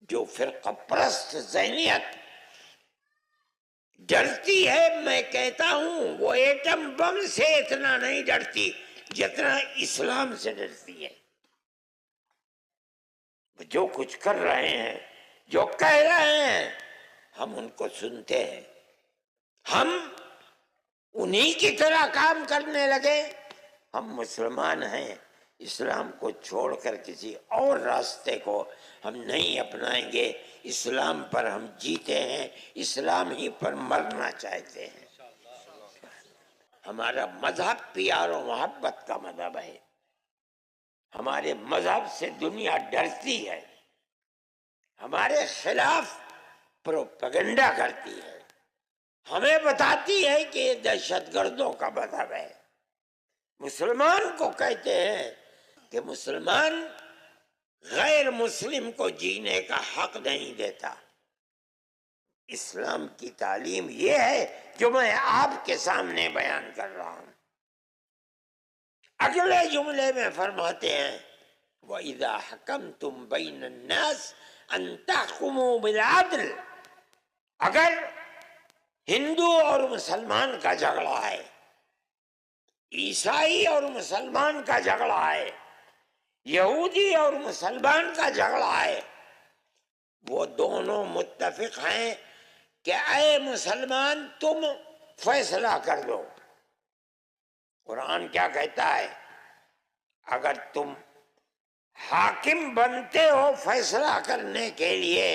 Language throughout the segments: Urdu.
جو فرقہ پرست ذہنیت ڈرتی ہے، میں کہتا ہوں وہ ایٹم بم سے اتنا نہیں ڈرتی جتنا اسلام سے ڈرتی ہے۔ جو کچھ کر رہے ہیں، جو کہہ رہے ہیں، ہم ان کو سنتے ہیں، ہم انہی کی طرح کام کرنے لگے۔ ہم مسلمان ہیں، اسلام کو چھوڑ کر کسی اور راستے کو ہم نہیں اپنائیں گے۔ اسلام پر ہم جیتے ہیں، اسلام ہی پر مرنا چاہتے ہیں۔ ہمارا مذہب پیار و محبت کا مذہب ہے۔ ہمارے مذہب سے دنیا ڈرتی ہے، ہمارے خلاف پروپیگنڈا کرتی ہے، ہمیں بتاتی ہے کہ یہ دہشت گردوں کا مذہب ہے۔ مسلمان کو کہتے ہیں کہ مسلمان غیر مسلم کو جینے کا حق نہیں دیتا۔ اسلام کی تعلیم یہ ہے جو میں آپ کے سامنے بیان کر رہا ہوں۔ اگلے جملے میں فرماتے ہیں وَإِذَا حَكَمْتُمْ بَيْنَ النَّاسِ أَن تَحْكُمُوا بِالْعَدْلِ۔ اگر ہندو اور مسلمان کا جھگڑا ہے، عیسائی اور مسلمان کا جھگڑا ہے، یہودی اور مسلمان کا جھگڑا ہے، وہ دونوں متفق ہیں کہ اے مسلمان تم فیصلہ کر دو۔ قرآن کیا کہتا ہے؟ اگر تم حاکم بنتے ہو فیصلہ کرنے کے لیے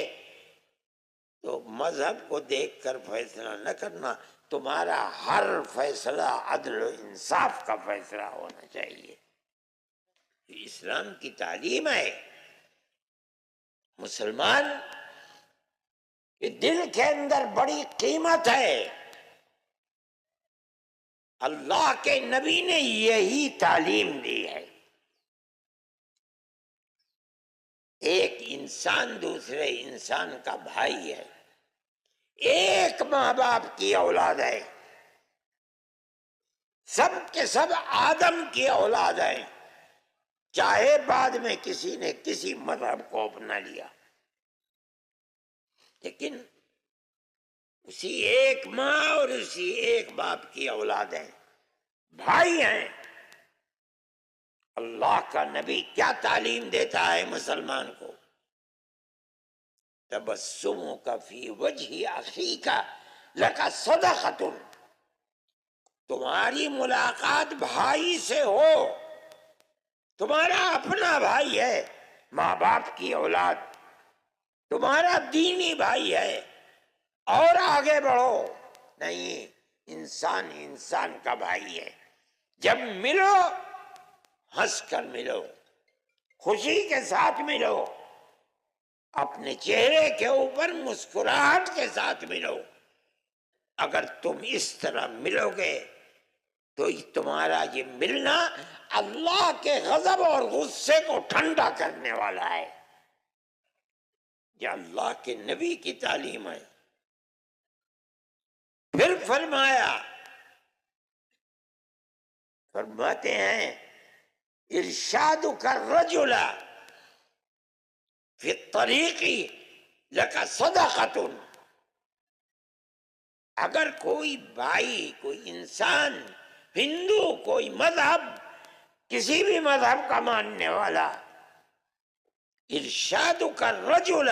تو مذہب کو دیکھ کر فیصلہ نہ کرنا، تمہارا ہر فیصلہ عدل و انصاف کا فیصلہ ہونا چاہیے۔ اسلام کی تعلیم ہے۔ مسلمان کے دل کے اندر بڑی قیمت ہے۔ اللہ کے نبی نے یہی تعلیم دی ہے۔ ایک انسان دوسرے انسان کا بھائی ہے، ایک ماں باپ کی اولاد ہے، سب کے سب آدم کی اولاد ہے، چاہے بعد میں کسی نے کسی مذہب کو اپنا لیا، لیکن اسی ایک ماں اور اسی ایک باپ کی اولاد ہیں، بھائی ہیں۔ اللہ کا نبی کیا تعلیم دیتا ہے مسلمان کو؟ تبسمک فی وجہ اخیک لک صدقۃ۔ تمہاری ملاقات بھائی سے ہو، تمہارا اپنا بھائی ہے، ماں باپ کی اولاد، تمہارا دینی بھائی ہے، اور آگے بڑھو۔ نہیں، انسان انسان کا بھائی ہے۔ جب ملو ہنس کر ملو، خوشی کے ساتھ ملو، اپنے چہرے کے اوپر مسکراہٹ کے ساتھ ملو۔ اگر تم اس طرح ملو گے تو تمہارا یہ ملنا اللہ کے غضب اور غصے کو ٹھنڈا کرنے والا ہے۔ یہ اللہ کے نبی کی تعلیم ہے۔ پھر فرماتے ہیں ارشادک الرجل فی الطریق لک صدقۃ۔ اگر کوئی بھائی، کوئی انسان، ہندو، کوئی مذہب، کسی بھی مذہب کا ماننے والا، ارشادک الرجل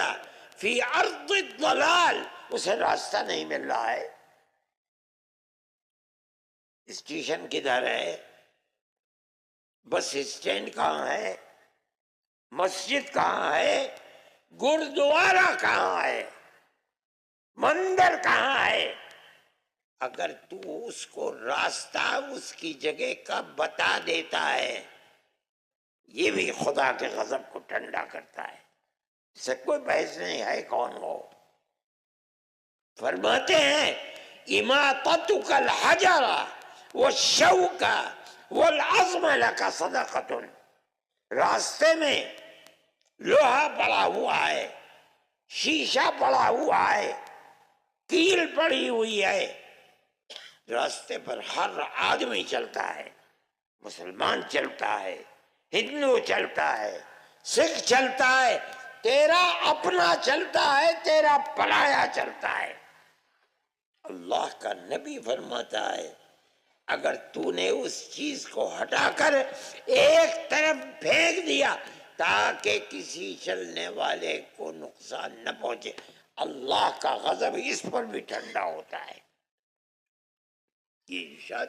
فی ارض الضلال، اسے راستہ نہیں مل رہا ہے، اسٹیشن کدھر ہے، بس اسٹینڈ کہاں ہے، مسجد کہاں ہے، گردوارہ کہاں ہے، مندر کہاں ہے، اگر تو اس کو راستہ اس کی جگہ کا بتا دیتا ہے، یہ بھی خدا کے غضب کو ٹھنڈا کرتا ہے۔ اس سے کوئی بحث نہیں ہے کون ہو۔ فرماتے ہیں اماطتک الحجر والشوک والعظم لک صدقۃ۔ راستے میں لوہا پڑا ہوا ہے، شیشہ پڑا ہوا ہے، کیل پڑی ہوئی ہے، راستے پر ہر آدمی چلتا ہے، مسلمان چلتا ہے، ہندو چلتا ہے، سکھ چلتا ہے، تیرا اپنا چلتا ہے، تیرا پرایا چلتا ہے۔ اللہ کا نبی فرماتا ہے اگر تو نے اس چیز کو ہٹا کر ایک طرف پھینک دیا تاکہ کسی چلنے والے کو نقصان نہ پہنچے، اللہ کا غضب اس پر بھی ٹھنڈا ہوتا ہے۔ یہ ارشاد،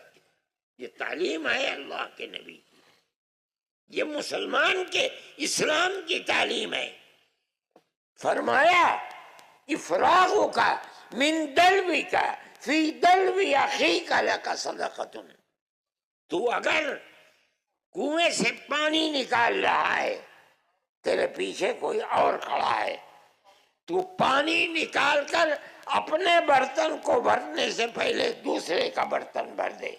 یہ تعلیم ہے اللہ کے نبی کی، یہ مسلمان کے اسلام کی تعلیم ہے۔ فرمایا افراغ کا من دلوی کا فی دلوی اخیک لک صدقۃ، تو اگر کنویں سے پانی نکال رہا ہے، تیرے پیچھے کوئی اور کھڑا ہے، تو پانی نکال کر اپنے برتن کو بھرنے سے پہلے دوسرے کا برتن بھر دے،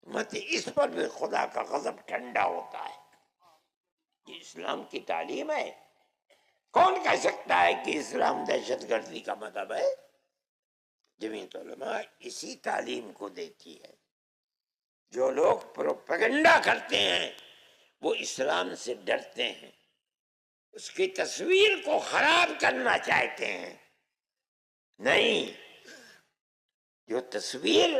مت اس پر بھی خدا کا غضب ٹھنڈا ہوتا ہے۔ یہ اسلام کی تعلیم ہے۔ کون کہہ سکتا ہے کہ اسلام دہشت گردی کا مذہب ہے؟ جمعیت علماء اسی تعلیم کو دیتی ہے۔ جو لوگ پروپیگنڈا کرتے ہیں وہ اسلام سے ڈرتے ہیں، اس کی تصویر کو خراب کرنا چاہتے ہیں۔ نہیں، جو تصویر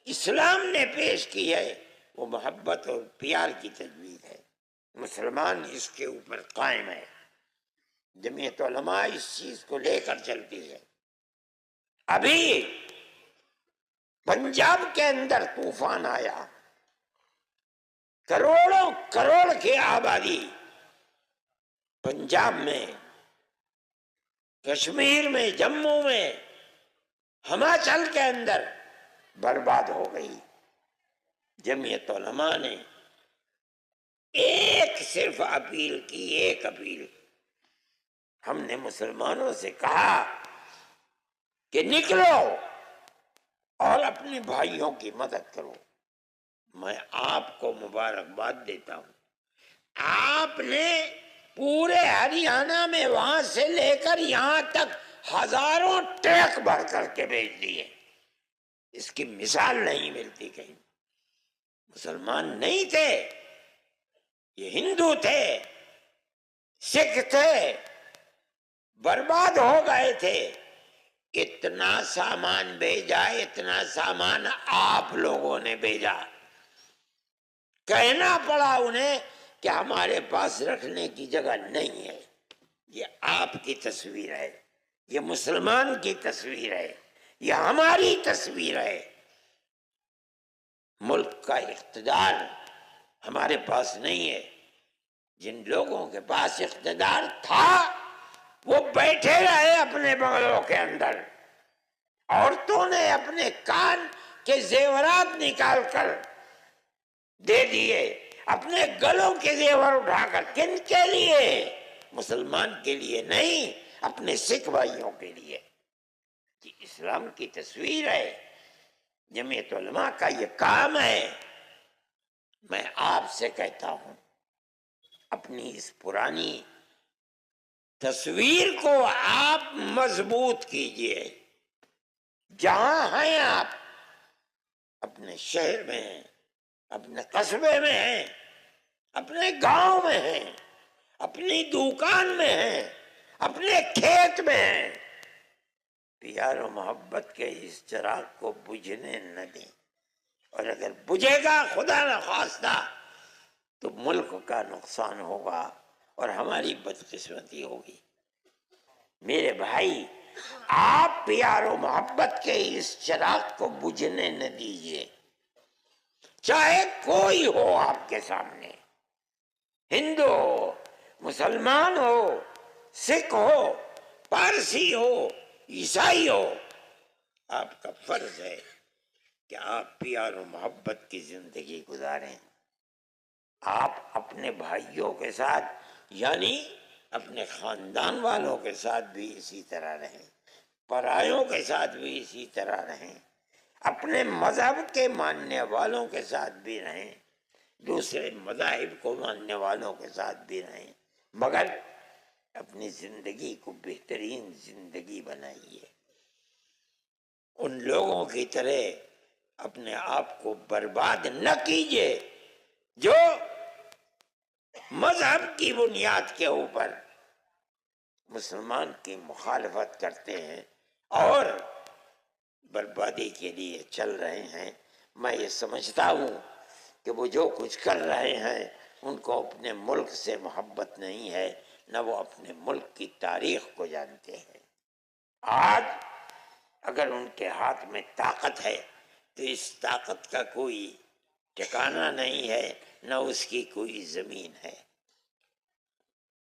اسلام نے پیش کی ہے وہ محبت اور پیار کی تصویر ہے، مسلمان اس کے اوپر قائم ہے۔ جمعیت علماء اس چیز کو لے کر چلتی ہے۔ ابھی پنجاب کے اندر طوفان آیا، کروڑوں کروڑ کی آبادی پنجاب میں، کشمیر میں، جموں میں، ہماچل کے اندر برباد ہو گئی۔ جمعیت علماء نے ایک صرف اپیل کی، ایک اپیل، ہم نے مسلمانوں سے کہا کہ نکلو اور اپنے بھائیوں کی مدد کرو۔ میں آپ کو مبارکباد دیتا ہوں، آپ نے پورے ہریانہ میں وہاں سے لے کر یہاں تک ہزاروں ٹرک بھر کر کے بھیج دیے۔ اس کی مثال نہیں ملتی کہیں۔ مسلمان نہیں تھے، یہ ہندو تھے، سکھ تھے، برباد ہو گئے تھے۔ اتنا سامان بھیجا، اتنا سامان آپ لوگوں نے بھیجا۔ کہنا پڑا انہیں کہ ہمارے پاس رکھنے کی جگہ نہیں ہے۔ یہ آپ کی تصویر ہے، یہ مسلمان کی تصویر ہے، یہ ہماری تصویر ہے۔ ملک کا اقتدار ہمارے پاس نہیں ہے۔ جن لوگوں کے پاس اقتدار تھا وہ بیٹھے رہے اپنے بنگلوں کے اندر۔ عورتوں نے اپنے کان کے زیورات نکال کر دے دیے، اپنے گلوں کے زیور اٹھا کر۔ کن کے لیے؟ مسلمان کے لیے نہیں، اپنے سکھ بھائیوں کے لیے۔ یہ اسلام کی تصویر ہے۔ جمعیت علماء کا یہ کام ہے۔ میں آپ سے کہتا ہوں اپنی اس پرانی تصویر کو آپ مضبوط کیجئے۔ جہاں ہیں آپ، اپنے شہر میں ہیں، اپنے قصبے میں ہیں، اپنے گاؤں میں ہیں، اپنی دکان میں ہیں، اپنے کھیت میں ہیں، پیار و محبت کے اس چراغ کو بجھنے نہ دیں۔ اور اگر بجھے گا خدا نخواستہ تو ملک کا نقصان ہوگا اور ہماری بدقسمتی ہوگی۔ میرے بھائی، آپ پیار و محبت کے اس چراغ کو بجھنے نہ دیجیے، چاہے کوئی ہو آپ کے سامنے، ہندو ہو، مسلمان ہو، سکھ ہو، پارسی ہو، عیسائی ہو۔ آپ کا فرض ہے کہ آپ پیار و محبت کی زندگی گزاریں۔ آپ اپنے بھائیوں کے ساتھ، یعنی اپنے خاندان والوں کے ساتھ بھی اسی طرح رہیں، پرایوں کے ساتھ بھی اسی طرح رہیں، اپنے مذہب کے ماننے والوں کے ساتھ بھی رہیں، دوسرے مذاہب کو ماننے والوں کے ساتھ بھی رہیں، مگر اپنی زندگی کو بہترین زندگی بنائیے۔ ان لوگوں کی طرح اپنے آپ کو برباد نہ کیجیے جو مذہب کی بنیاد کے اوپر مسلمان کی مخالفت کرتے ہیں اور بربادی کے لیے چل رہے ہیں، میں یہ سمجھتا ہوں کہ وہ جو کچھ کر رہے ہیں ان کو اپنے ملک سے محبت نہیں ہے، نہ وہ اپنے ملک کی تاریخ کو جانتے ہیں۔ آج اگر ان کے ہاتھ میں طاقت ہے تو اس طاقت کا کوئی ٹھکانہ نہیں ہے، نہ اس کی کوئی زمین ہے،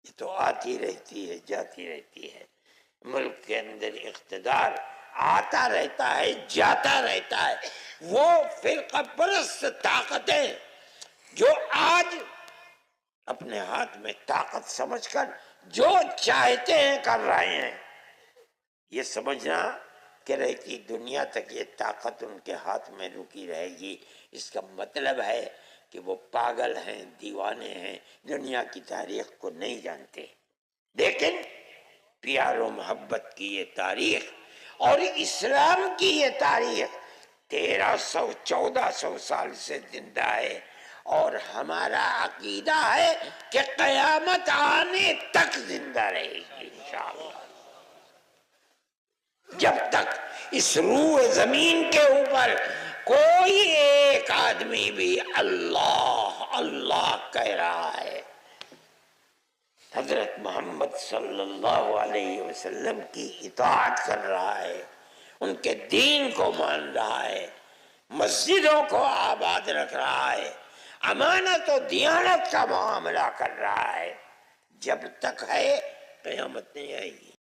یہ تو آتی رہتی ہے جاتی رہتی ہے۔ ملک کے اندر اقتدار آتا رہتا ہے جاتا رہتا ہے۔ وہ فرقہ پرست طاقتیں جو آج اپنے ہاتھ میں طاقت سمجھ کر جو چاہتے ہیں کر رہے ہیں، یہ سمجھنا کہ رہتی دنیا تک یہ طاقت ان کے ہاتھ میں رکی رہے گی، اس کا مطلب ہے کہ وہ پاگل ہیں، دیوانے ہیں، دنیا کی تاریخ کو نہیں جانتے۔ لیکن پیار و محبت کی یہ تاریخ اور اسلام کی یہ تاریخ 1300-1400 سال سے زندہ ہے، اور ہمارا عقیدہ ہے کہ قیامت آنے تک زندہ رہے گی انشاءاللہ۔ جب تک اس روح زمین کے اوپر کوئی ایک آدمی بھی اللہ اللہ کہہ رہا ہے، حضرت محمد صلی اللہ علیہ وسلم کی اطاعت کر رہا ہے، ان کے دین کو مان رہا ہے، مسجدوں کو آباد رکھ رہا ہے، امانت و دیانت کا معاملہ کر رہا ہے، جب تک ہے قیامت نہیں آئے گی۔